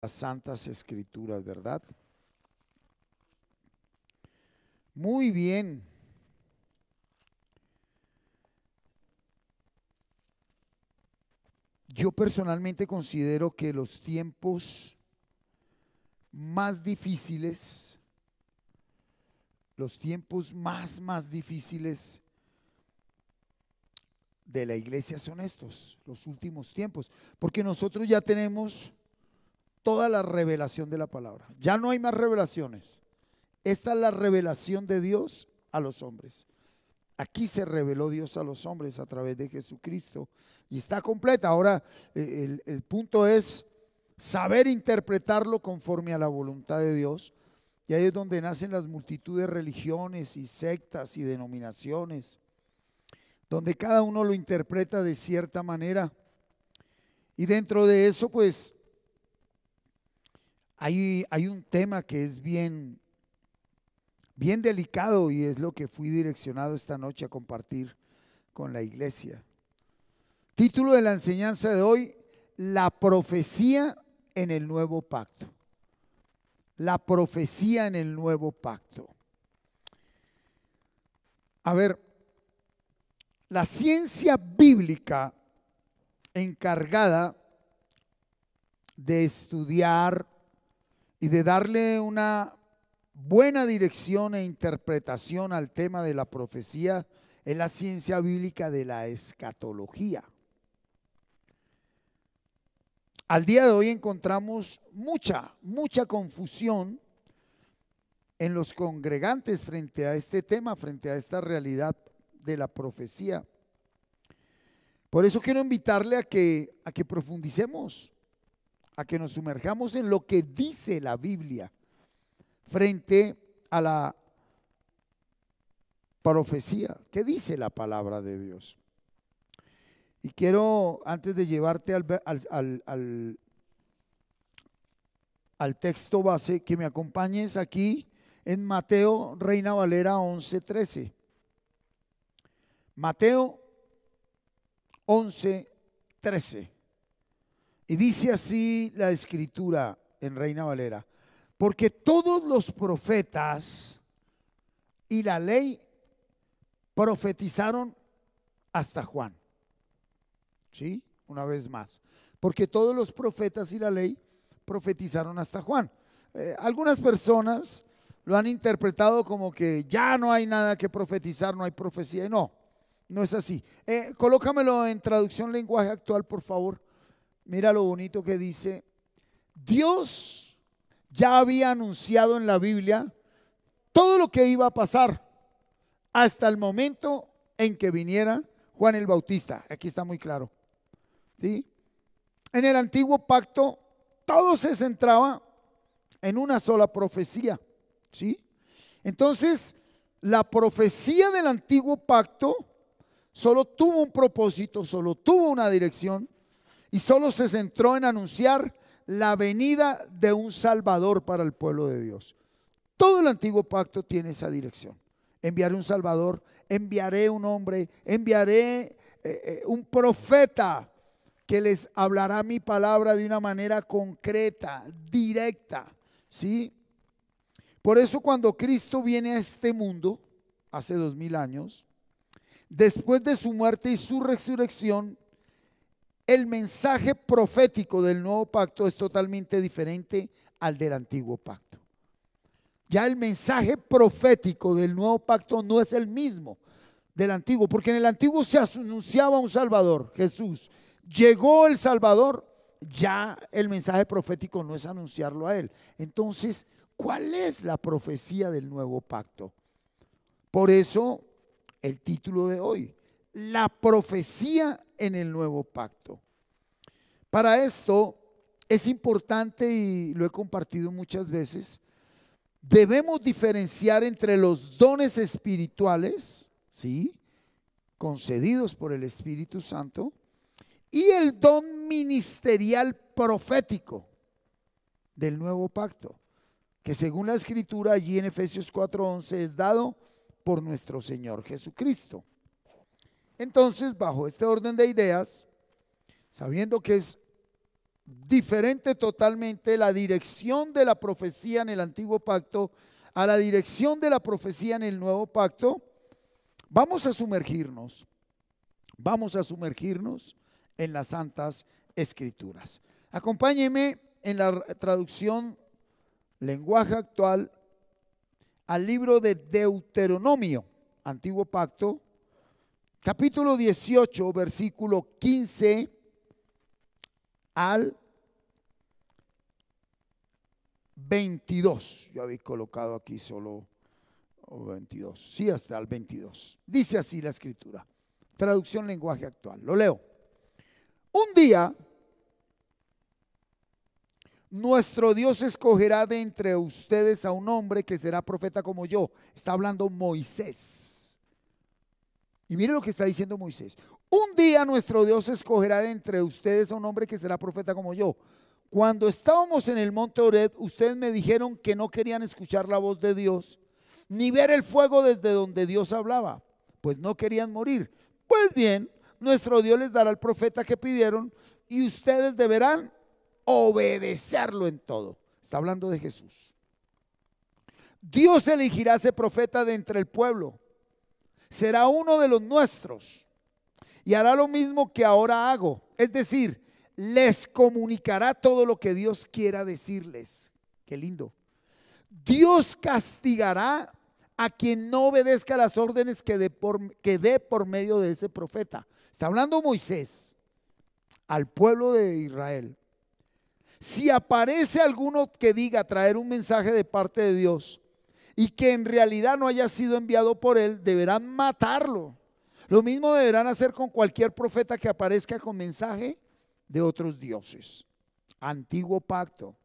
las Santas Escrituras, ¿verdad? Muy bien. Yo personalmente considero que los tiempos más difíciles, los tiempos más difíciles de la iglesia son estos, los últimos tiempos, porque nosotros ya tenemos toda la revelación de la palabra. Ya no hay más revelaciones. Esta es la revelación de Dios a los hombres. Aquí se reveló Dios a los hombres a través de Jesucristo y está completa. Ahora el punto es saber interpretarlo conforme a la voluntad de Dios. Y ahí es donde nacen las multitudes de religiones y sectas y denominaciones, donde cada uno lo interpreta de cierta manera. Y dentro de eso pues hay un tema que es bien delicado y es lo que fui direccionado esta noche a compartir con la iglesia. Título de la enseñanza de hoy: la profecía en el nuevo pacto. La profecía en el nuevo pacto. A ver, la ciencia bíblica encargada de estudiar y de darle una buena dirección e interpretación al tema de la profecía es la ciencia bíblica de la escatología. Al día de hoy encontramos mucha confusión en los congregantes frente a este tema, frente a esta realidad de la profecía. Por eso quiero invitarle a que profundicemos, a que nos sumerjamos en lo que dice la Biblia frente a la profecía. ¿Qué dice la palabra de Dios? Y quiero, antes de llevarte al texto base, que me acompañes aquí en Mateo, Reina Valera 11:13. Mateo 11:13. Y dice así la escritura en Reina Valera: porque todos los profetas y la ley profetizaron hasta Juan. ¿Sí? Una vez más. Porque todos los profetas y la ley profetizaron hasta Juan. Algunas personas lo han interpretado como que ya no hay nada que profetizar, no hay profecía. Y no es así. Colócamelo en traducción lenguaje actual, por favor. Mira lo bonito que dice: Dios ya había anunciado en la Biblia todo lo que iba a pasar hasta el momento en que viniera Juan el Bautista. Aquí está muy claro. ¿Sí? En el antiguo pacto todo se centraba en una sola profecía. ¿Sí? Entonces, la profecía del antiguo pacto solo tuvo un propósito, solo tuvo una dirección y solo se centró en anunciar la venida de un Salvador para el pueblo de Dios. Todo el antiguo pacto tiene esa dirección. Enviaré un Salvador, enviaré un hombre, enviaré un profeta que les hablará mi palabra de una manera concreta, directa. ¿Sí? Por eso cuando Cristo viene a este mundo, hace 2000 años, después de su muerte y su resurrección, el mensaje profético del nuevo pacto es totalmente diferente al del antiguo pacto. Ya el mensaje profético del nuevo pacto no es el mismo del antiguo, porque en el antiguo se anunciaba un Salvador, Jesús. Llegó el Salvador, ya el mensaje profético no es anunciarlo a él. Entonces, ¿cuál es la profecía del nuevo pacto? Por eso el título de hoy: la profecía en el nuevo pacto. Para esto es importante, y lo he compartido muchas veces, debemos diferenciar entre los dones espirituales, ¿sí?, concedidos por el Espíritu Santo, y el don ministerial profético del nuevo pacto, que según la escritura allí en Efesios 4:11 es dado por nuestro Señor Jesucristo. Entonces, bajo este orden de ideas, sabiendo que es diferente totalmente la dirección de la profecía en el antiguo pacto a la dirección de la profecía en el nuevo pacto, vamos a sumergirnos en las Santas Escrituras. Acompáñeme en la traducción lenguaje actual al libro de Deuteronomio, antiguo pacto, capítulo 18, versículo 15 al 22. Yo había colocado aquí solo 22. Sí, hasta el 22. Dice así la escritura. Traducción lenguaje actual. Lo leo. Un día nuestro Dios escogerá de entre ustedes a un hombre que será profeta como yo. Está hablando Moisés. Y mire lo que está diciendo Moisés. Un día nuestro Dios escogerá de entre ustedes a un hombre que será profeta como yo. Cuando estábamos en el monte Horeb, ustedes me dijeron que no querían escuchar la voz de Dios, ni ver el fuego desde donde Dios hablaba, pues no querían morir. Pues bien, nuestro Dios les dará el profeta que pidieron y ustedes deberán obedecerlo en todo. Está hablando de Jesús. Dios elegirá a ese profeta de entre el pueblo. Será uno de los nuestros y hará lo mismo que ahora hago. Es decir, les comunicará todo lo que Dios quiera decirles. Qué lindo. Dios castigará a quien no obedezca las órdenes que dé por medio de ese profeta. Está hablando Moisés al pueblo de Israel. Si aparece alguno que diga traer un mensaje de parte de Dios y que en realidad no haya sido enviado por él, deberán matarlo. Lo mismo deberán hacer con cualquier profeta que aparezca con mensaje de otros dioses. Antiguo pacto.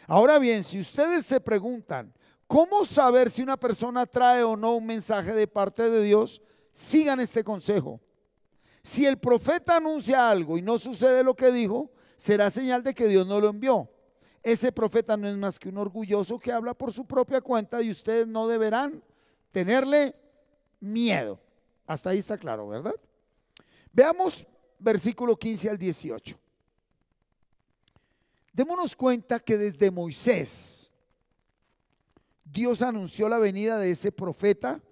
Ahora bien, si ustedes se preguntan cómo saber si una persona trae o no un mensaje de parte de Dios, sigan este consejo. Si el profeta anuncia algo y no sucede lo que dijo, será señal de que Dios no lo envió. Ese profeta no es más que un orgulloso que habla por su propia cuenta y ustedes no deberán tenerle miedo. Hasta ahí está claro, ¿verdad? Veamos versículo 15 al 18. Démonos cuenta que desde Moisés Dios anunció la venida de ese profeta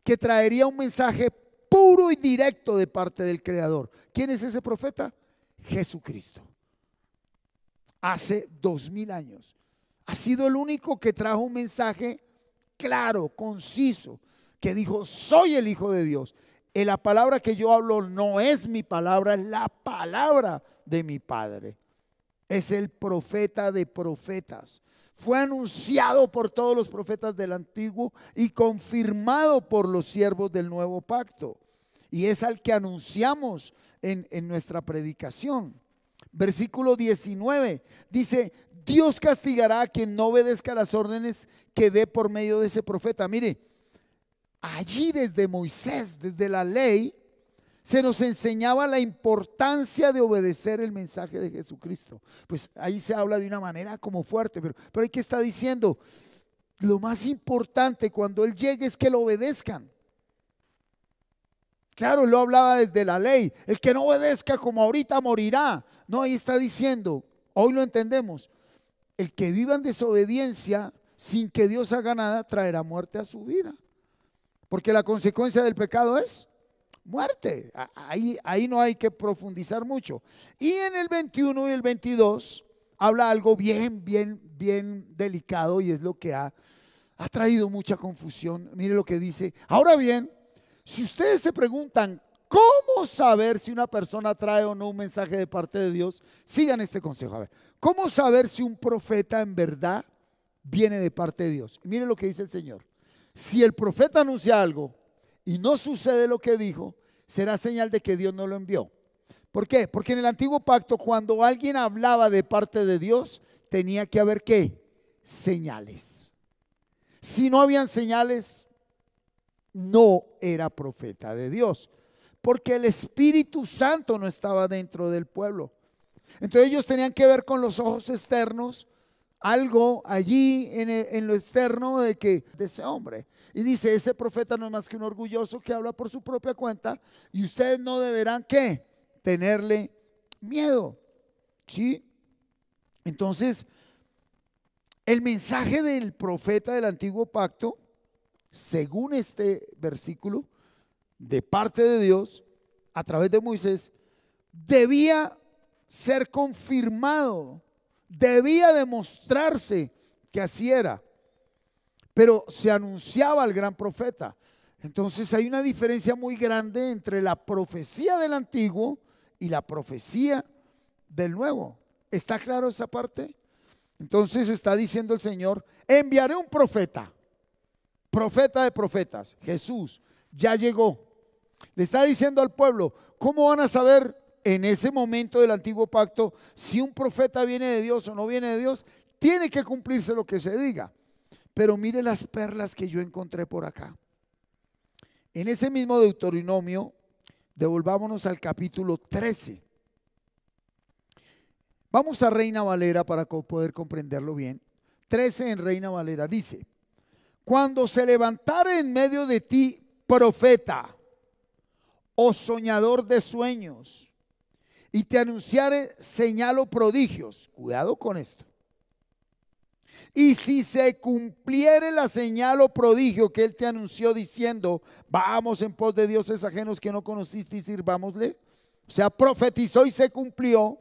que traería un mensaje puro y directo de parte del Creador. ¿Quién es ese profeta? Jesucristo. Hace 2000 años ha sido el único que trajo un mensaje claro, conciso, que dijo: soy el Hijo de Dios. Y la palabra que yo hablo no es mi palabra, es la palabra de mi Padre. Es el profeta de profetas. Fue anunciado por todos los profetas del Antiguo y confirmado por los siervos del Nuevo Pacto. Y es al que anunciamos en nuestra predicación. Versículo 19 dice: Dios castigará a quien no obedezca las órdenes que dé por medio de ese profeta. Mire, allí desde Moisés, desde la ley, se nos enseñaba la importancia de obedecer el mensaje de Jesucristo. Pues ahí se habla de una manera como fuerte, pero hay que estar diciendo, lo más importante cuando Él llegue es que lo obedezcan. Claro, lo hablaba desde la ley, el que no obedezca como ahorita morirá. No, ahí está diciendo, hoy lo entendemos, el que viva en desobediencia sin que Dios haga nada traerá muerte a su vida. Porque la consecuencia del pecado es muerte. Ahí no hay que profundizar mucho. Y en el 21 y el 22 habla algo bien delicado, y es lo que ha traído mucha confusión. Mire lo que dice. Ahora bien, si ustedes se preguntan cómo saber si una persona trae o no un mensaje de parte de Dios, sigan este consejo. A ver, ¿cómo saber si un profeta en verdad viene de parte de Dios? Mire lo que dice el Señor. Si el profeta anuncia algo y no sucede lo que dijo, será señal de que Dios no lo envió. ¿Por qué? Porque en el antiguo pacto, cuando alguien hablaba de parte de Dios, tenía que haber ¿qué? Señales. Si no habían señales, no era profeta de Dios, porque el Espíritu Santo no estaba dentro del pueblo. Entonces ellos tenían que ver con los ojos externos algo allí en lo externo de ese hombre. Y dice, ese profeta no es más que un orgulloso que habla por su propia cuenta, y ustedes no deberán ¿qué? Tenerle miedo. ¿Sí? Entonces, el mensaje del profeta del antiguo pacto, según este versículo, de parte de Dios, a través de Moisés, debía ser confirmado, debía demostrarse que así era, pero se anunciaba al gran profeta. Entonces hay una diferencia muy grande entre la profecía del antiguo y la profecía del nuevo. ¿Está claro esa parte? Entonces está diciendo el Señor: enviaré un profeta, profeta de profetas. Jesús ya llegó. Le está diciendo al pueblo: ¿cómo van a saber en ese momento del antiguo pacto si un profeta viene de Dios o no viene de Dios? Tiene que cumplirse lo que se diga. Pero mire las perlas que yo encontré por acá. En ese mismo Deuteronomio, devolvámonos al capítulo 13. Vamos a Reina Valera para poder comprenderlo bien. 13 en Reina Valera dice: cuando se levantare en medio de ti profeta o soñador de sueños y te anunciare señal o prodigios, cuidado con esto, y si se cumpliere la señal o prodigio que él te anunció diciendo: vamos en pos de dioses ajenos que no conociste y sirvámosle, o sea, profetizó y se cumplió,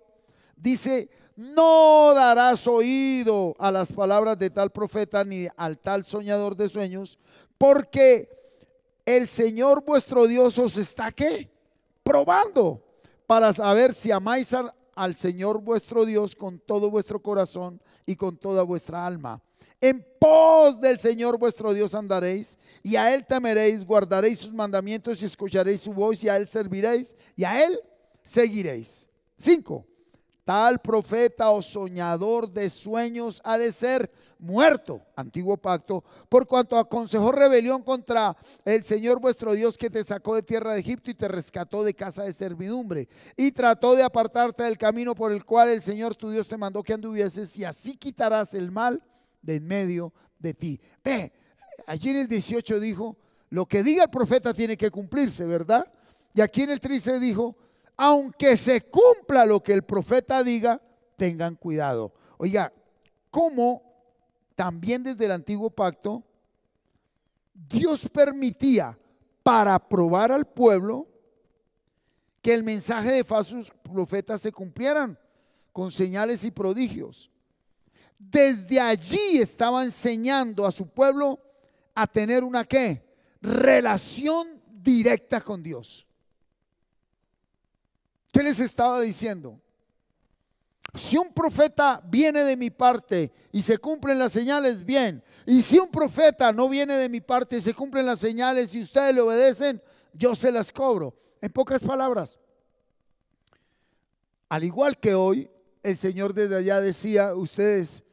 dice: no darás oído a las palabras de tal profeta ni al tal soñador de sueños, porque el Señor vuestro Dios os está ¿qué? Probando para saber si amáis al Señor vuestro Dios con todo vuestro corazón y con toda vuestra alma. En pos del Señor vuestro Dios andaréis, y a Él temeréis, guardaréis sus mandamientos y escucharéis su voz, y a Él serviréis y a Él seguiréis. 5. Tal profeta o soñador de sueños ha de ser muerto, antiguo pacto, por cuanto aconsejó rebelión contra el Señor vuestro Dios, que te sacó de tierra de Egipto y te rescató de casa de servidumbre, y trató de apartarte del camino por el cual el Señor tu Dios te mandó que anduvieses, y así quitarás el mal de en medio de ti. Ve, allí en el 18 dijo: lo que diga el profeta tiene que cumplirse, ¿verdad? Y aquí en el 13 dijo: aunque se cumpla lo que el profeta diga, tengan cuidado. Oiga, ¿cómo también desde el antiguo pacto Dios permitía para probar al pueblo que el mensaje de falsos profetas se cumplieran con señales y prodigios? Desde allí estaba enseñando a su pueblo a tener una ¿qué? Relación directa con Dios. ¿Qué les estaba diciendo? Si un profeta viene de mi parte y se cumplen las señales, bien. Y si un profeta no viene de mi parte y se cumplen las señales y ustedes le obedecen, yo se las cobro. En pocas palabras, al igual que hoy, el Señor desde allá decía: ustedes,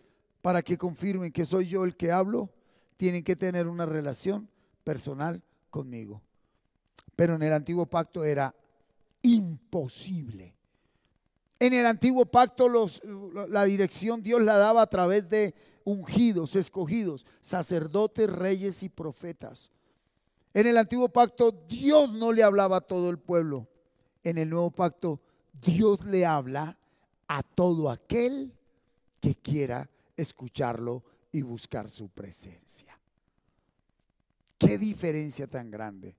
para que confirmen que soy yo el que hablo, tienen que tener una relación personal conmigo. Pero en el antiguo pacto era imposible. En el antiguo pacto la dirección Dios la daba a través de ungidos, escogidos, sacerdotes, reyes y profetas. En el antiguo pacto Dios no le hablaba a todo el pueblo. En el nuevo pacto Dios le habla a todo aquel que quiera escucharlo y buscar su presencia. Qué diferencia tan grande.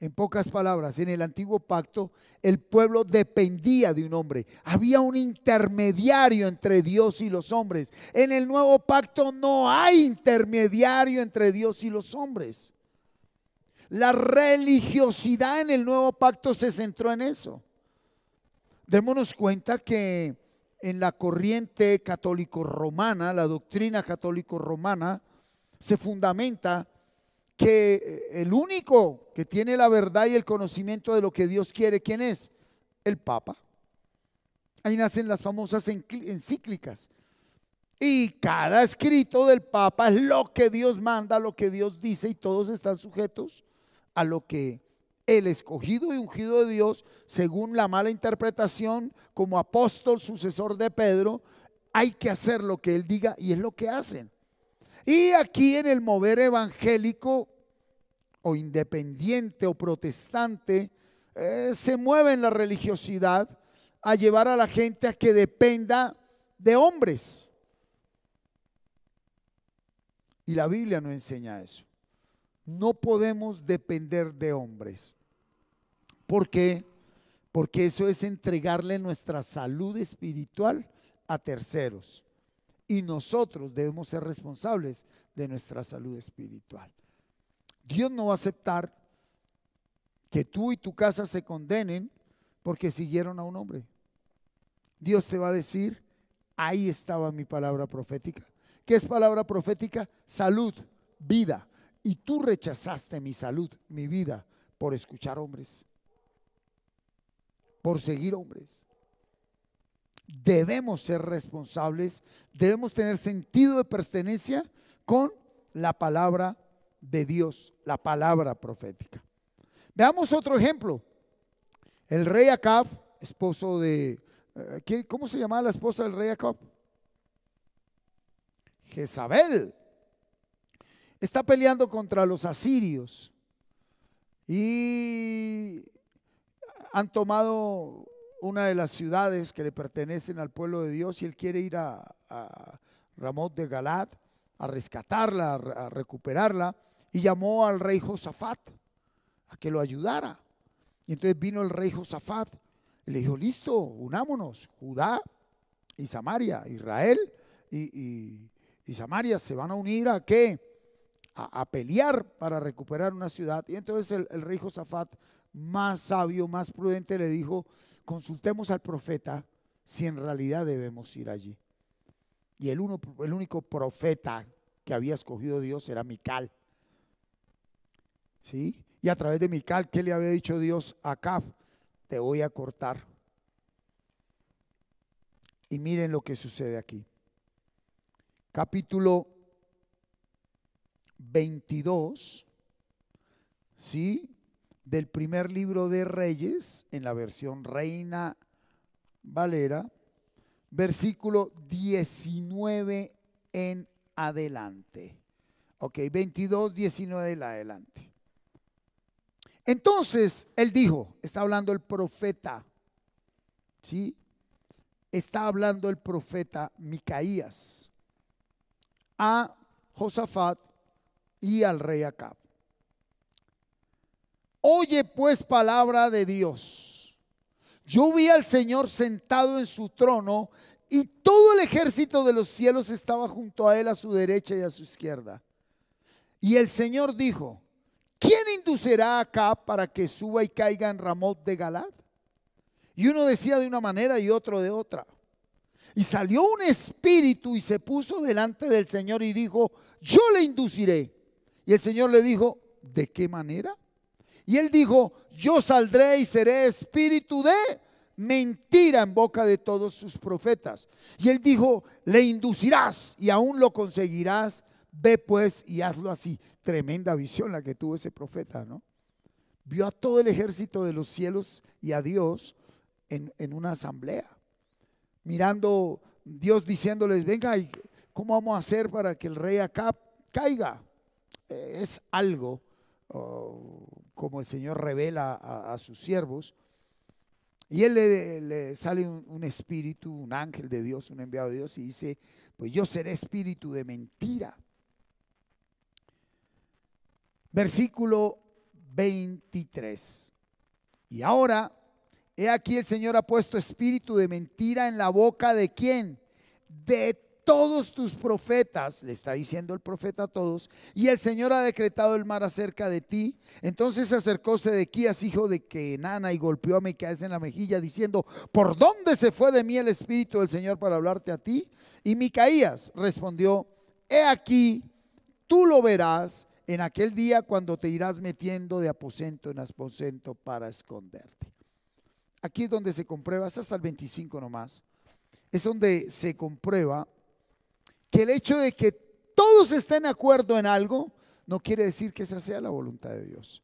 En pocas palabras, en el antiguo pacto el pueblo dependía de un hombre. Había un intermediario entre Dios y los hombres. En el nuevo pacto no hay intermediario entre Dios y los hombres. La religiosidad en el nuevo pacto se centró en eso. Démonos cuenta que en la corriente católico-romana, la doctrina católico-romana, se fundamenta que el único que tiene la verdad y el conocimiento de lo que Dios quiere, ¿quién es? El Papa. Ahí nacen las famosas encíclicas. Y cada escrito del Papa es lo que Dios manda, lo que Dios dice, y todos están sujetos a lo que el escogido y ungido de Dios, según la mala interpretación, como apóstol, sucesor de Pedro, hay que hacer lo que él diga, y es lo que hacen. Y aquí en el mover evangélico o independiente o protestante, se mueve en la religiosidad a llevar a la gente a que dependa de hombres. Y la Biblia no enseña eso. No podemos depender de hombres. ¿Por qué? Porque eso es entregarle nuestra salud espiritual a terceros. Y nosotros debemos ser responsables de nuestra salud espiritual. Dios no va a aceptar que tú y tu casa se condenen porque siguieron a un hombre. Dios te va a decir, ahí estaba mi palabra profética. ¿Qué es palabra profética? Salud, vida. Y tú rechazaste mi salud, mi vida, por escuchar hombres, por seguir hombres. Debemos ser responsables, debemos tener sentido de pertenencia con la palabra de Dios, la palabra profética. Veamos otro ejemplo. El rey Acab, esposo de, ¿cómo se llamaba la esposa del rey Acab? Jezabel. Está peleando contra los asirios y han tomado una de las ciudades que le pertenecen al pueblo de Dios y él quiere ir a Ramot de Galad a rescatarla, a recuperarla, y llamó al rey Josafat a que lo ayudara. Y entonces vino el rey Josafat y le dijo, listo, unámonos, Judá y Samaria, Israel y Samaria se van a unir ¿a qué? A pelear para recuperar una ciudad. Y entonces el rey Josafat, más sabio, más prudente, le dijo, consultemos al profeta si en realidad debemos ir allí. Y el único profeta que había escogido Dios era Mical. ¿Sí? Y a través de Mical, ¿qué le había dicho Dios a Acab? Te voy a cortar. Y miren lo que sucede aquí. Capítulo 22, ¿sí? Del primer libro de Reyes, en la versión Reina Valera, versículo 19 en adelante. Ok, 22, 19 en adelante. Entonces él dijo, está hablando el profeta, ¿sí? Está hablando el profeta Micaías a Josafat y al rey Acab. Oye pues palabra de Dios. Yo vi al Señor sentado en su trono y todo el ejército de los cielos estaba junto a él a su derecha y a su izquierda. Y el Señor dijo, ¿quién inducirá a Acab para que suba y caiga en Ramot de Galad? Y uno decía de una manera y otro de otra. Y salió un espíritu y se puso delante del Señor y dijo, yo le induciré. Y el Señor le dijo, ¿de qué manera? Y él dijo, yo saldré y seré espíritu de mentira en boca de todos sus profetas. Y él dijo, le inducirás y aún lo conseguirás. Ve pues y hazlo así. Tremenda visión la que tuvo ese profeta, ¿no? Vio a todo el ejército de los cielos y a Dios en una asamblea. Mirando, Dios diciéndoles, venga, ¿cómo vamos a hacer para que el rey Acab caiga? Es algo como el Señor revela a sus siervos. Y él le sale un espíritu, un ángel de Dios, un enviado de Dios, y dice, pues yo seré espíritu de mentira. Versículo 23. Y ahora, he aquí el Señor ha puesto espíritu de mentira en la boca de ¿quién? De todos tus profetas, le está diciendo el profeta a todos, y el Señor ha decretado el mal acerca de ti. Entonces se acercó Sedequías, hijo de Kenana, y golpeó a Micaías en la mejilla, diciendo, ¿por dónde se fue de mí el espíritu del Señor para hablarte a ti? Y Micaías respondió, he aquí, tú lo verás en aquel día cuando te irás metiendo de aposento en aposento para esconderte. Aquí es donde se comprueba, es hasta el 25 nomás, es donde se comprueba que el hecho de que todos estén de acuerdo en algo no quiere decir que esa sea la voluntad de Dios.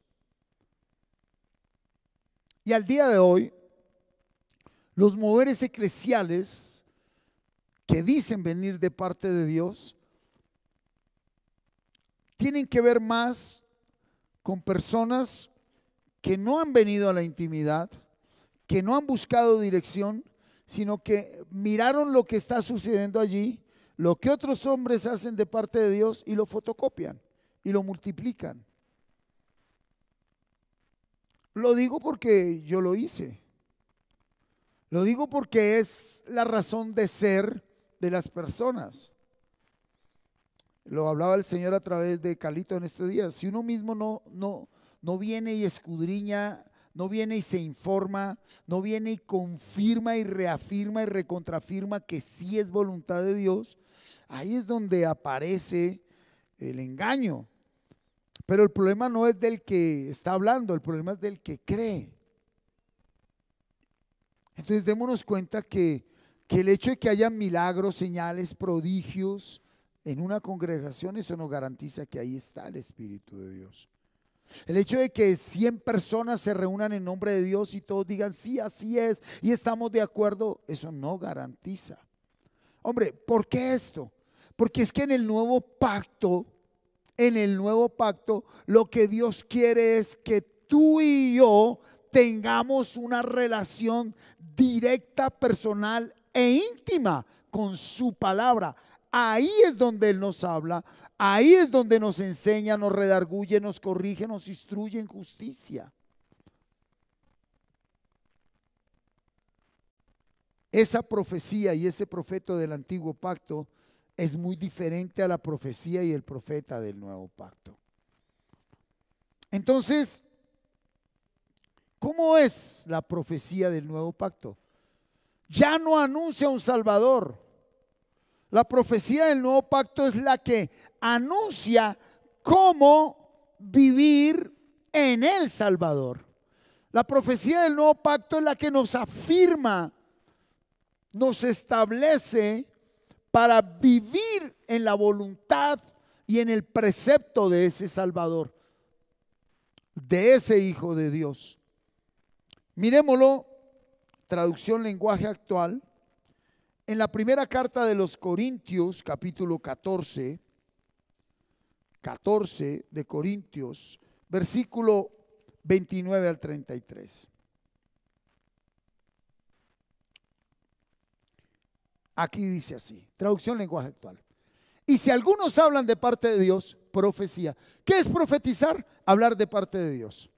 Y al día de hoy, los moveres eclesiales que dicen venir de parte de Dios tienen que ver más con personas que no han venido a la intimidad, que no han buscado dirección, sino que miraron lo que está sucediendo allí, lo que otros hombres hacen de parte de Dios y lo fotocopian y lo multiplican. Lo digo porque yo lo hice. Lo digo porque es la razón de ser de las personas. Lo hablaba el Señor a través de Calito en estos días. Si uno mismo no viene y escudriña, no viene y se informa, no viene y confirma y reafirma y recontrafirma que sí es voluntad de Dios, ahí es donde aparece el engaño. Pero el problema no es del que está hablando, el problema es del que cree. Entonces démonos cuenta que el hecho de que haya milagros, señales, prodigios en una congregación, eso no garantiza que ahí está el Espíritu de Dios. El hecho de que 100 personas se reúnan en nombre de Dios y todos digan sí, así es y estamos de acuerdo, eso no garantiza. Hombre, ¿por qué esto? Porque es que en el nuevo pacto, lo que Dios quiere es que tú y yo tengamos una relación directa, personal e íntima con su palabra. Ahí es donde Él nos habla, ahí es donde nos enseña, nos redarguye, nos corrige, nos instruye en justicia. Esa profecía y ese profeta del antiguo pacto es muy diferente a la profecía y el profeta del nuevo pacto. Entonces, ¿cómo es la profecía del nuevo pacto? Ya no anuncia un Salvador. La profecía del nuevo pacto es la que anuncia cómo vivir en el Salvador. La profecía del nuevo pacto es la que nos afirma, nos establece para vivir en la voluntad y en el precepto de ese Salvador, de ese Hijo de Dios. Miremoslo, traducción lenguaje actual. En la primera carta de los Corintios, capítulo 14 de Corintios, versículo 29 al 33. Aquí dice así, traducción lenguaje actual. Y si algunos hablan de parte de Dios, profecía. ¿Qué es profetizar? Hablar de parte de Dios.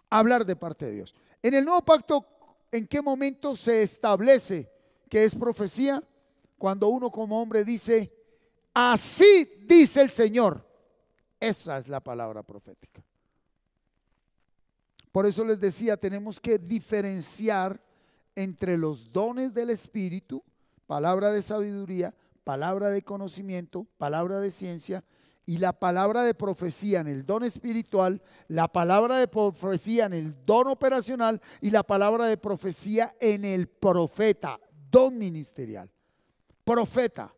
Hablar de parte de Dios. En el nuevo pacto, ¿en qué momento se establece que es profecía? Cuando uno como hombre dice, así dice el Señor. Esa es la palabra profética. Por eso les decía, tenemos que diferenciar entre los dones del Espíritu, palabra de sabiduría, palabra de conocimiento, palabra de ciencia, y la palabra de profecía en el don espiritual, la palabra de profecía en el don operacional y la palabra de profecía en el profeta, don ministerial. Profeta.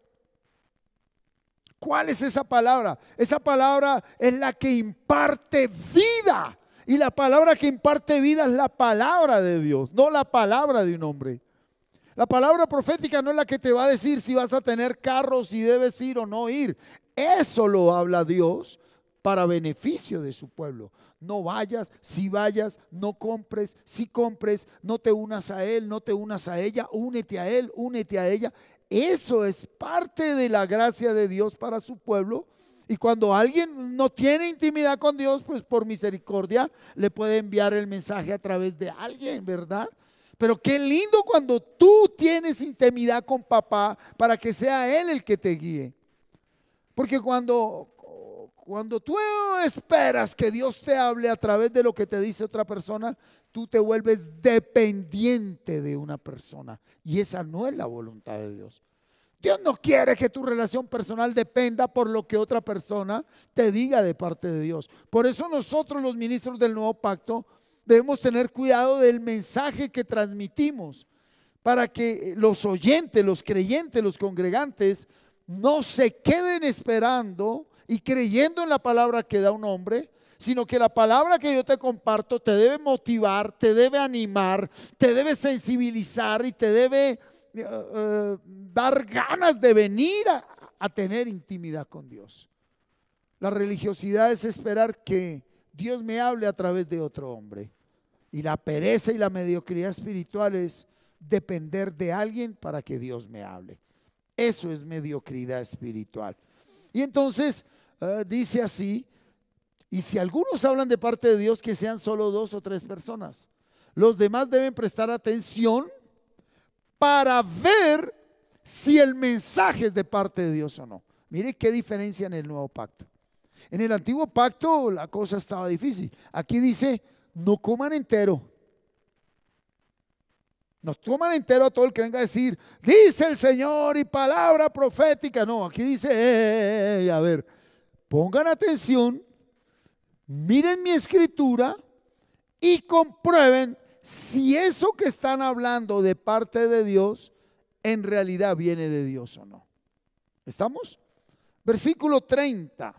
¿Cuál es esa palabra? Esa palabra es la que imparte vida. Y la palabra que imparte vida es la palabra de Dios, no la palabra de un hombre. La palabra profética no es la que te va a decir si vas a tener carros, si debes ir o no ir. Eso lo habla Dios para beneficio de su pueblo. No vayas, si vayas, no compres, si compres, no te unas a él, no te unas a ella, únete a él, únete a ella. Eso es parte de la gracia de Dios para su pueblo. Y cuando alguien no tiene intimidad con Dios, pues por misericordia le puede enviar el mensaje a través de alguien, ¿verdad? Pero qué lindo cuando tú tienes intimidad con papá para que sea él el que te guíe. Porque cuando tú esperas que Dios te hable a través de lo que te dice otra persona, tú te vuelves dependiente de una persona. Y esa no es la voluntad de Dios. Dios no quiere que tu relación personal dependa por lo que otra persona te diga de parte de Dios. Por eso nosotros los ministros del nuevo pacto debemos tener cuidado del mensaje que transmitimos para que los oyentes, los creyentes, los congregantes no se queden esperando y creyendo en la palabra que da un hombre, sino que la palabra que yo te comparto te debe motivar, te debe animar, te debe sensibilizar y te debe dar ganas de venir a tener intimidad con Dios. La religiosidad es esperar que Dios me hable a través de otro hombre. Y la pereza y la mediocridad espiritual es depender de alguien para que Dios me hable. Eso es mediocridad espiritual. Y entonces dice así: y si algunos hablan de parte de Dios, que sean solo 2 o 3 personas. Los demás deben prestar atención para ver si el mensaje es de parte de Dios o no. Mire qué diferencia en el nuevo pacto. En el antiguo pacto la cosa estaba difícil. Aquí dice: no coman entero. No toman entero a todo el que venga a decir, dice el Señor y palabra profética. No, aquí dice, a ver, pongan atención, miren mi escritura y comprueben si eso que están hablando de parte de Dios en realidad viene de Dios o no. ¿Estamos? Versículo 30.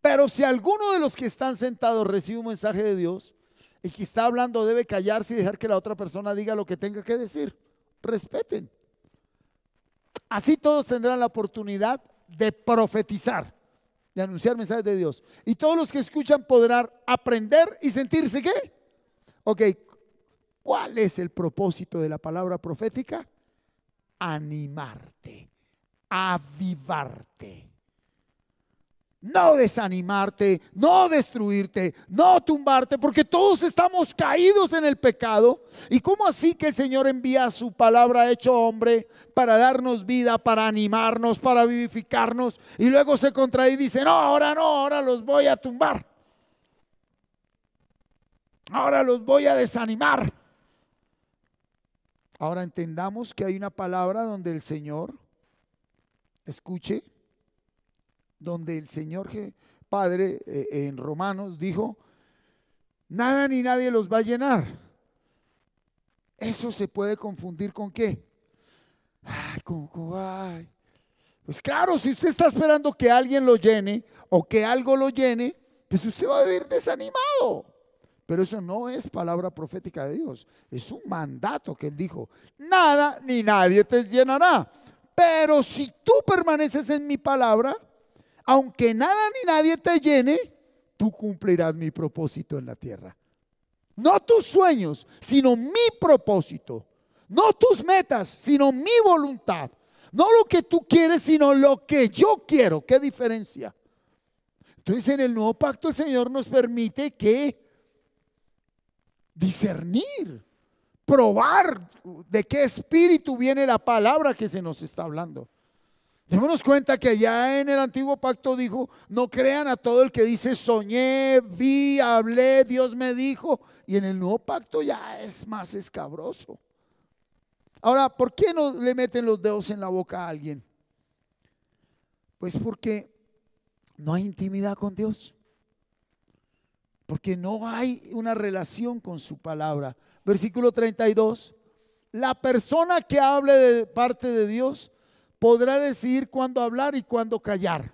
Pero si alguno de los que están sentados recibe un mensaje de Dios, el que está hablando debe callarse y dejar que la otra persona diga lo que tenga que decir. Respeten. Así todos tendrán la oportunidad de profetizar, de anunciar mensajes de Dios. Y todos los que escuchan podrán aprender y sentirse ¿qué? Ok, ¿cuál es el propósito de la palabra profética? Animarte, avivarte. No desanimarte, no destruirte, no tumbarte, porque todos estamos caídos en el pecado. ¿Y cómo así que el Señor envía su palabra hecho hombre para darnos vida, para animarnos, para vivificarnos, y luego se contrae y dice, no, ahora los voy a tumbar, ahora los voy a desanimar? Ahora entendamos que hay una palabra donde el Señor, escuche, donde el Señor Padre en Romanos dijo, nada ni nadie los va a llenar. Eso se puede confundir con ¿qué? Ay. Pues claro, si usted está esperando que alguien lo llene o que algo lo llene, pues usted va a vivir desanimado. Pero eso no es palabra profética de Dios, es un mandato que Él dijo, nada ni nadie te llenará. Pero si tú permaneces en mi palabra, aunque nada ni nadie te llene, tú cumplirás mi propósito en la tierra. No tus sueños, sino mi propósito. No tus metas, sino mi voluntad. No lo que tú quieres, sino lo que yo quiero. ¿Qué diferencia? Entonces en el nuevo pacto el Señor nos permite que discernir, probar de qué espíritu viene la palabra que se nos está hablando. Démonos cuenta que ya en el antiguo pacto dijo, no crean a todo el que dice soñé, vi, hablé, Dios me dijo. Y en el nuevo pacto ya es más escabroso. Ahora, ¿por qué no le meten los dedos en la boca a alguien? Pues porque no hay intimidad con Dios. Porque no hay una relación con su palabra. Versículo 32. La persona que hable de parte de Dios podrá decidir cuándo hablar y cuándo callar,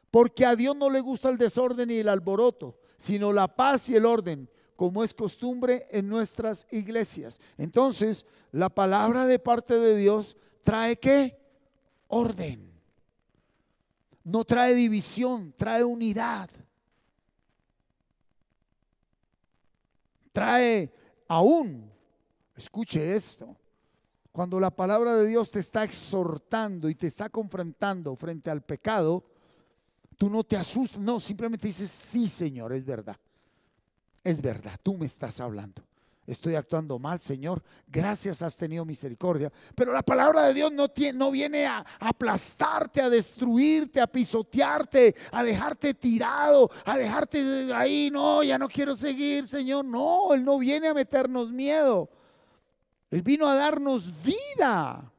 porque a Dios no le gusta el desorden y el alboroto, sino la paz y el orden, como es costumbre en nuestras iglesias. Entonces, la palabra de parte de Dios trae ¿qué? Orden. No trae división, trae unidad. Trae aún, escuche esto, cuando la palabra de Dios te está exhortando y te está confrontando frente al pecado, tú no te asustas, no, simplemente dices, sí, Señor, es verdad, tú me estás hablando. Estoy actuando mal, Señor, gracias, has tenido misericordia. Pero la palabra de Dios no viene a aplastarte, a destruirte, a pisotearte, a dejarte tirado, a dejarte ahí, no, ya no quiero seguir, Señor. No, Él no viene a meternos miedo. Él vino a darnos vida.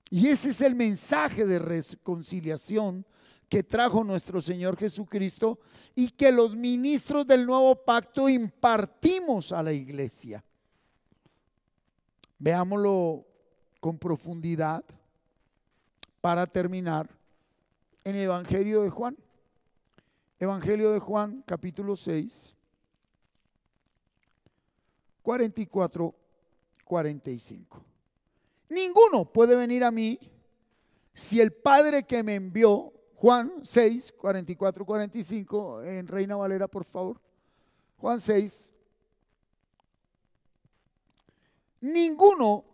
Y ese es el mensaje de reconciliación que trajo nuestro Señor Jesucristo y que los ministros del nuevo pacto impartimos a la iglesia. Veámoslo con profundidad para terminar en el Evangelio de Juan. Evangelio de Juan, capítulo 6, 44, 45. Ninguno puede venir a mí si el Padre que me envió, Juan 6, 44, 45, en Reina Valera, por favor. Juan 6, Ninguno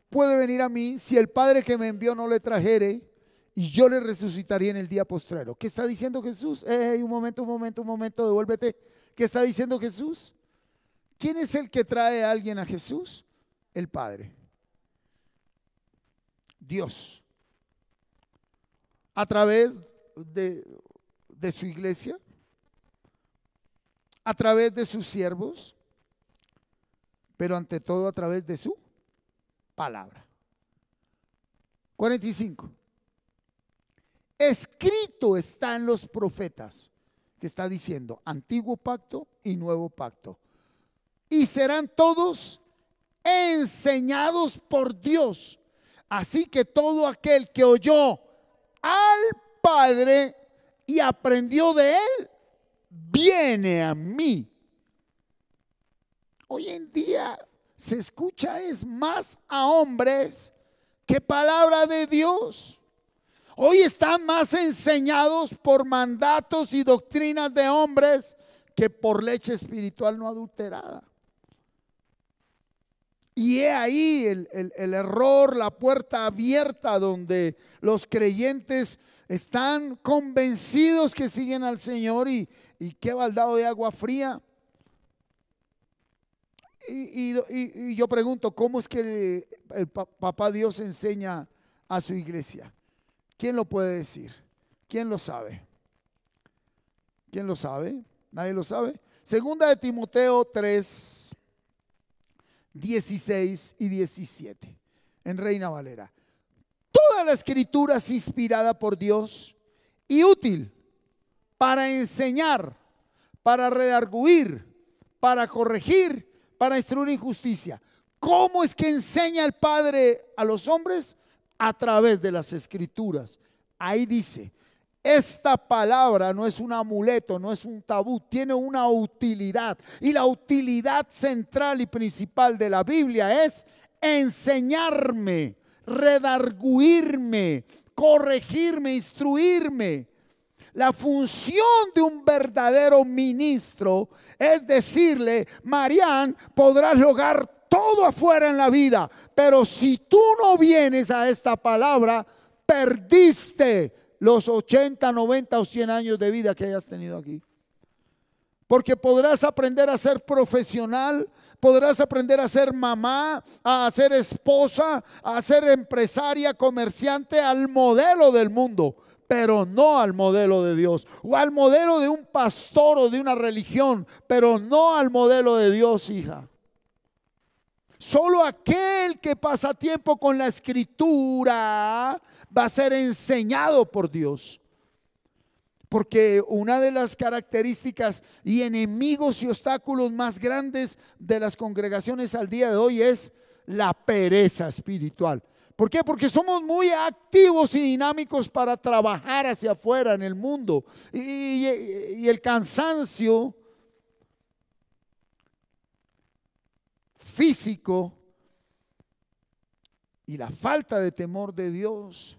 puede venir a mí si el Padre que me envió no le trajere, y yo le resucitaría en el día postrero. ¿Qué está diciendo Jesús? Un momento, devuélvete. ¿Qué está diciendo Jesús? ¿Quién es el que trae a alguien a Jesús? El Padre. Dios. A través de su iglesia, a través de sus siervos, pero ante todo a través de su palabra. 45. Escrito está en los profetas, que está diciendo antiguo pacto y nuevo pacto, y serán todos enseñados por Dios. Así que todo aquel que oyó al Padre y aprendió de él, viene a mí. Hoy en día se escucha es más a hombres que palabra de Dios. Hoy están más enseñados por mandatos y doctrinas de hombres que por leche espiritual no adulterada. Y he ahí el error, la puerta abierta donde los creyentes están convencidos que siguen al Señor y qué baldado de agua fría. Y yo pregunto, ¿cómo es que el papá Dios enseña a su iglesia? ¿Quién lo puede decir? ¿Quién lo sabe? ¿Quién lo sabe? ¿Nadie lo sabe? Segunda de Timoteo 3, 16 y 17 en Reina Valera. Toda la escritura es inspirada por Dios y útil para enseñar, para redarguir, para corregir, para instruir en justicia. ¿Cómo es que enseña el Padre a los hombres? A través de las escrituras. Ahí dice, esta palabra no es un amuleto, no es un tabú, tiene una utilidad. Y la utilidad central y principal de la Biblia es enseñarme, redarguirme, corregirme, instruirme. La función de un verdadero ministro es decirle, Marián, podrás lograr todo afuera en la vida, pero si tú no vienes a esta palabra, perdiste los 80, 90 o 100 años de vida que hayas tenido aquí. Porque podrás aprender a ser profesional, podrás aprender a ser mamá, a ser esposa, a ser empresaria, comerciante, al modelo del mundo, pero no al modelo de Dios, o al modelo de un pastor o de una religión, pero no al modelo de Dios, hija. Solo aquel que pasa tiempo con la escritura va a ser enseñado por Dios. Porque una de las características y enemigos y obstáculos más grandes de las congregaciones al día de hoy es la pereza espiritual. ¿Por qué? Porque somos muy activos y dinámicos para trabajar hacia afuera en el mundo. Y el cansancio físico y la falta de temor de Dios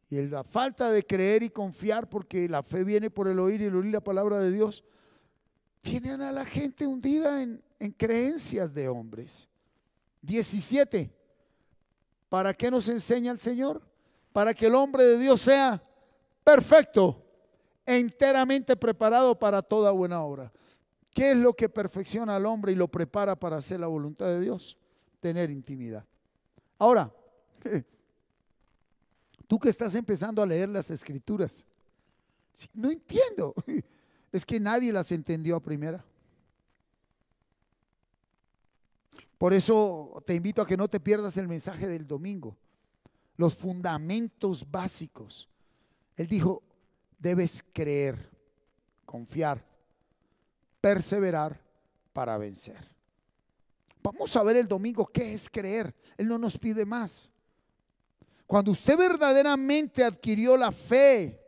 y la falta de creer y confiar, porque la fe viene por el oír y el oír la palabra de Dios, tienen a la gente hundida en creencias de hombres. 17. ¿Para qué nos enseña el Señor? Para que el hombre de Dios sea perfecto, enteramente preparado para toda buena obra. ¿Qué es lo que perfecciona al hombre y lo prepara para hacer la voluntad de Dios? Tener intimidad. Ahora, tú que estás empezando a leer las escrituras, no entiendo, es que nadie las entendió a primera. Por eso te invito a que no te pierdas el mensaje del domingo, los fundamentos básicos. Él dijo, debes creer, confiar, perseverar para vencer. Vamos a ver el domingo qué es creer. Él no nos pide más. Cuando usted verdaderamente adquirió la fe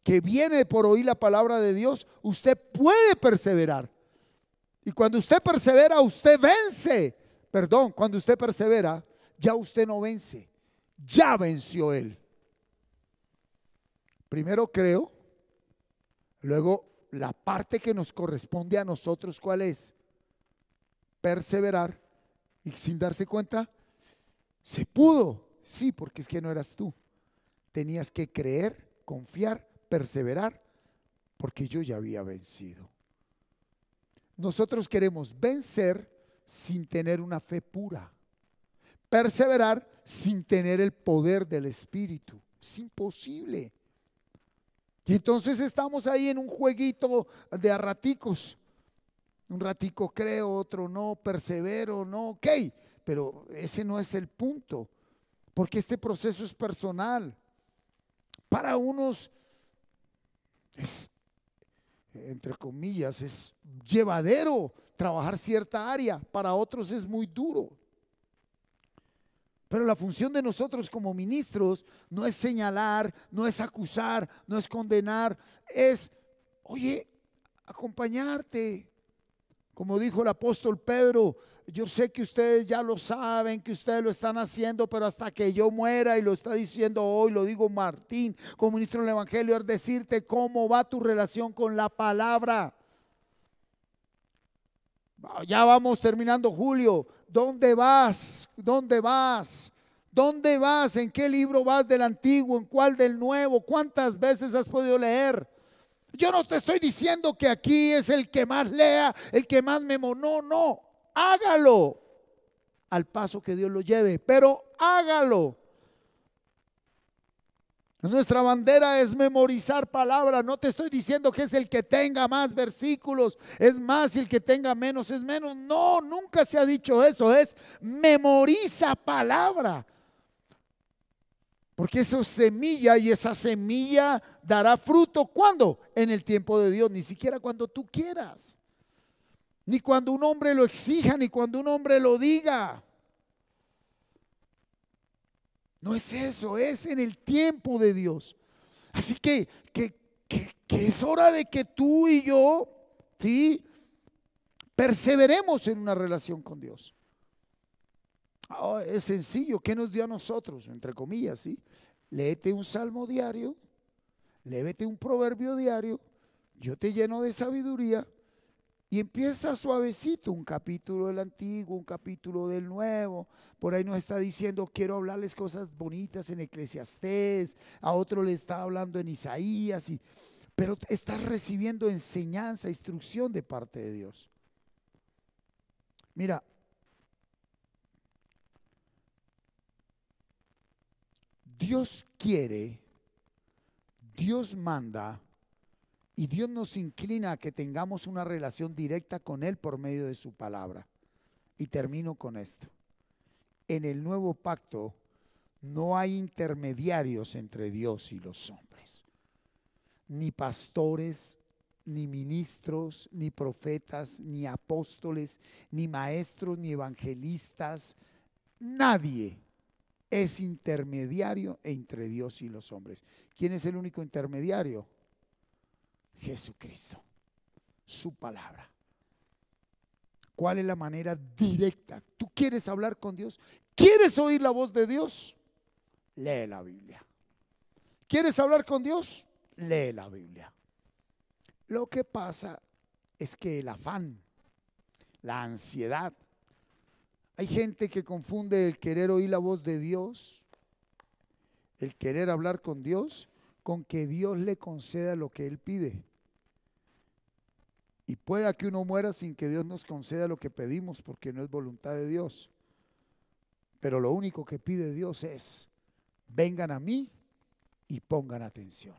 que viene por oír la palabra de Dios, usted puede perseverar. Y cuando usted persevera, usted vence. Perdón, cuando usted persevera, ya usted no vence, ya venció él. Primero creo, luego la parte que nos corresponde a nosotros, ¿cuál es? Perseverar, Y sin darse cuenta, se pudo. Sí, porque es que no eras tú. Tenías que creer, confiar, perseverar, porque yo ya había vencido. Nosotros queremos vencer sin tener una fe pura. Perseverar sin tener el poder del Espíritu. Es imposible. Y entonces estamos ahí en un jueguito de a raticos. Un ratico creo, otro no, persevero, no, ok. Pero ese no es el punto. Porque este proceso es personal. Para unos es, entre comillas, es llevadero trabajar cierta área. Para otros es muy duro. Pero la función de nosotros como ministros no es señalar, no es acusar, no es condenar, es, oye, acompañarte. Como dijo el apóstol Pedro, yo sé que ustedes ya lo saben, que ustedes lo están haciendo, pero hasta que yo muera, y lo está diciendo hoy, lo digo Martín, como ministro del Evangelio, es decirte cómo va tu relación con la palabra. Ya vamos terminando julio. ¿Dónde vas? ¿Dónde vas? ¿Dónde vas? ¿En qué libro vas del antiguo? ¿En cuál del nuevo? ¿Cuántas veces has podido leer? Yo no te estoy diciendo que aquí es el que más lea, el que más no, no, hágalo al paso que Dios lo lleve, pero hágalo. Nuestra bandera es memorizar palabras. No te estoy diciendo que es el que tenga más versículos es más y el que tenga menos es menos. No, nunca se ha dicho eso. Es memoriza palabra. Porque eso es semilla y esa semilla dará fruto. ¿Cuándo? En el tiempo de Dios, ni siquiera cuando tú quieras. Ni cuando un hombre lo exija, ni cuando un hombre lo diga. No es eso, es en el tiempo de Dios. Así que es hora de que tú y yo, ¿sí?, perseveremos en una relación con Dios. Oh, es sencillo. ¿Qué nos dio a nosotros? Entre comillas, ¿sí? Léete un salmo diario, léete un proverbio diario, yo te lleno de sabiduría. Y empieza suavecito, un capítulo del Antiguo, un capítulo del Nuevo. Por ahí nos está diciendo, quiero hablarles cosas bonitas en Eclesiastés, a otro le está hablando en Isaías, pero estás recibiendo enseñanza, instrucción de parte de Dios. Mira, Dios quiere, Dios manda. Y Dios nos inclina a que tengamos una relación directa con Él por medio de su palabra. Y termino con esto. En el nuevo pacto no hay intermediarios entre Dios y los hombres. Ni pastores, ni ministros, ni profetas, ni apóstoles, ni maestros, ni evangelistas. Nadie es intermediario entre Dios y los hombres. ¿Quién es el único intermediario? Jesucristo, su palabra. ¿Cuál es la manera directa? ¿Tú quieres hablar con Dios? ¿Quieres oír la voz de Dios? Lee la Biblia. ¿Quieres hablar con Dios? Lee la Biblia. Lo que pasa es que el afán, la ansiedad, hay gente que confunde el querer oír la voz de Dios, el querer hablar con Dios, con que Dios le conceda lo que Él pide. Y pueda que uno muera sin que Dios nos conceda lo que pedimos, porque no es voluntad de Dios. Pero lo único que pide Dios es: vengan a mí y pongan atención.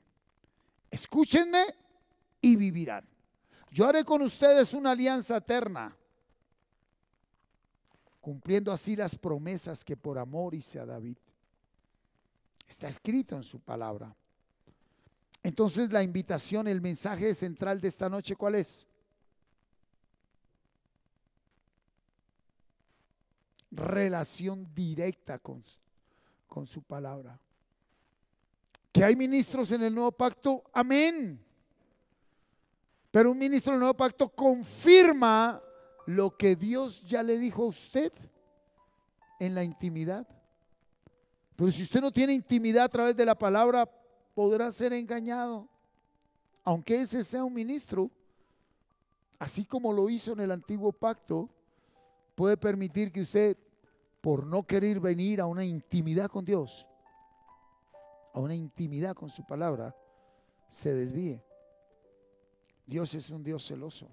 Escúchenme y vivirán. Yo haré con ustedes una alianza eterna, cumpliendo así las promesas que por amor hice a David. Está escrito en su palabra. Entonces la invitación, el mensaje central de esta noche, ¿cuál es? Relación directa con su palabra. ¿Que hay ministros en el nuevo pacto? Amén. Pero un ministro del nuevo pacto confirma lo que Dios ya le dijo a usted en la intimidad. Pero si usted no tiene intimidad a través de la palabra, podrá ser engañado. Aunque ese sea un ministro, así como lo hizo en el antiguo pacto, puede permitir que usted, por no querer venir a una intimidad con Dios, a una intimidad con su palabra, se desvíe. Dios es un Dios celoso.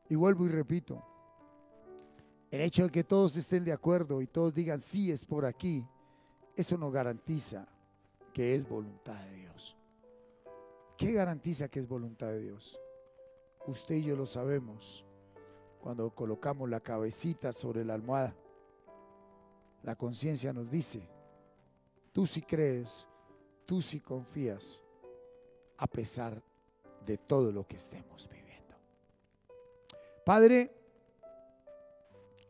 Y vuelvo y repito, el hecho de que todos estén de acuerdo y todos digan sí es por aquí, eso no garantiza que es voluntad de Dios. ¿Qué garantiza que es voluntad de Dios? Usted y yo lo sabemos cuando colocamos la cabecita sobre la almohada. La conciencia nos dice, tú sí crees, tú sí confías, a pesar de todo lo que estemos viviendo. Padre,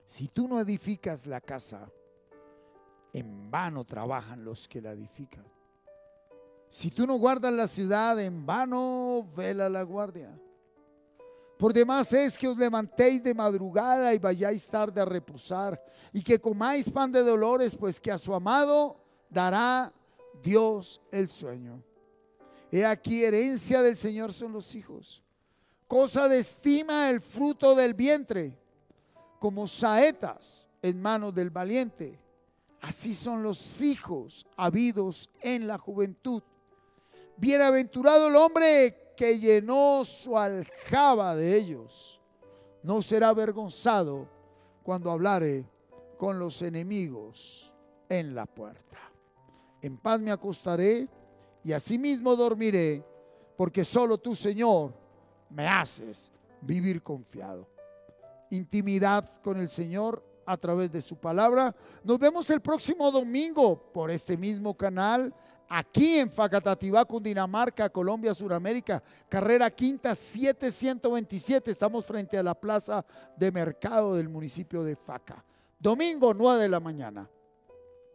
si tú no edificas la casa, en vano trabajan los que la edifican. Si tú no guardas la ciudad, en vano vela la guardia. Por demás es que os levantéis de madrugada y vayáis tarde a reposar, y que comáis pan de dolores, pues que a su amado dará Dios el sueño. He aquí, herencia del Señor son los hijos, cosa de estima el fruto del vientre, como saetas en manos del valiente. Así son los hijos habidos en la juventud. Bienaventurado el hombre que llenó su aljaba de ellos. No será avergonzado cuando hablare con los enemigos en la puerta. En paz me acostaré y asimismo dormiré, porque solo tú, Señor, me haces vivir confiado. Intimidad con el Señor a través de su palabra. Nos vemos el próximo domingo por este mismo canal, aquí en Facatativá, Cundinamarca, Colombia, Suramérica, carrera quinta 7127. Estamos frente a la plaza de mercado del municipio de Faca. Domingo 9 de la mañana.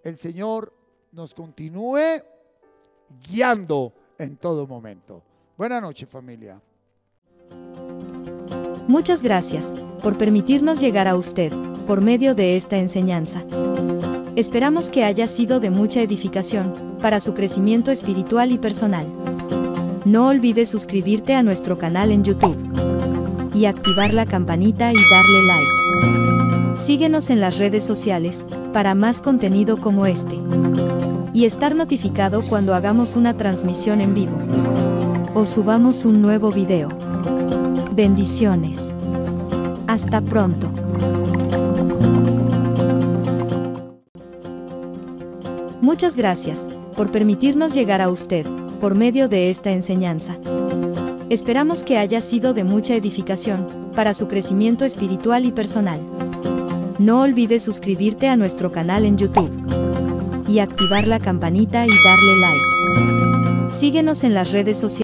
El Señor nos continúe guiando en todo momento. Buenas noches, familia. Muchas gracias por permitirnos llegar a usted por medio de esta enseñanza. Esperamos que haya sido de mucha edificación para su crecimiento espiritual y personal. No olvides suscribirte a nuestro canal en YouTube y activar la campanita y darle like. Síguenos en las redes sociales para más contenido como este y estar notificado cuando hagamos una transmisión en vivo o subamos un nuevo video. Bendiciones. Hasta pronto. Muchas gracias por permitirnos llegar a usted por medio de esta enseñanza. Esperamos que haya sido de mucha edificación para su crecimiento espiritual y personal. No olvides suscribirte a nuestro canal en YouTube y activar la campanita y darle like. Síguenos en las redes sociales.